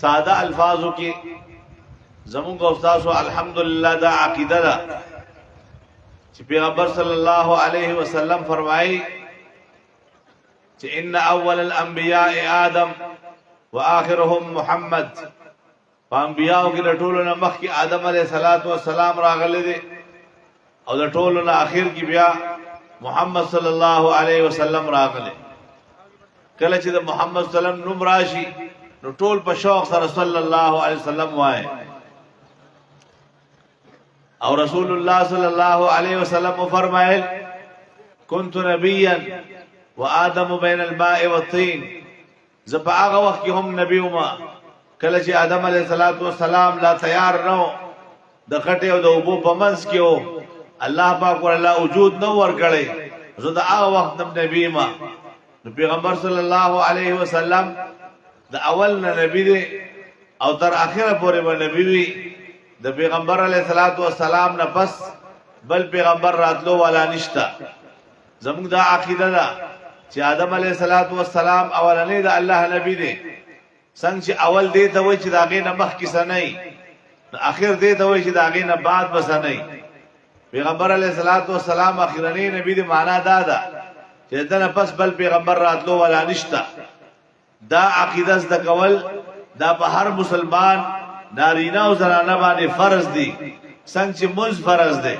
ساده الفاظو کې زمونږ استاد الحمدلله دا عقیده ده چې پیغمبر صلی الله علیه وسلم فرمایي چې ان اول الانبیاء آدم واخرهم محمد. انبیاء کې د ټولو نه مخکې آدم علیه السلام راغلي دي او د ټولو نه اخر کې بیا محمد صلی الله علیه وسلم راغلي. کله چې د محمد صلی الله علیه وسلم نوم راشي نو ټول په شوق سره صلی الله علیه وسلم وایي او رسول الله صلی الله علیه وسلم فرمایل كنت نبيا وآدم بين الماء والطين. زه په هغه وخت کې هم نبی وم کله چې آدم علیه السلام لا تیار نو د خټې او د اوبو په منځ کې و الله پاک ورله وجود نو ورکړي. زه د هغه وخت نبی ما نو پیغمبر صلی الله علیه وسلم د اول نبی دی او تر اخره پورې به نبی وي. د پیغمبر علیه السلام نه پس بل پیغمبر راتلو والا نشتا. زموږ دا عقیده ده چې آدم علیه السلام اولنی د الله نبی دی. څنګه چې اول دی ته وایي چې دا غي نه مخکې سنئ اخر دی ته وایي چې دا غي نه بعد بسنئ. پیغمبر علیه السلام اخرنی نبی دی معنا دا ده چې دنه پس بل پیغمبر راتلو والا نشتا. دا عقیده د کول دا په هر مسلمان نارینه او زنانه باندې فرض دي څنګه چې مونږ فرض دي.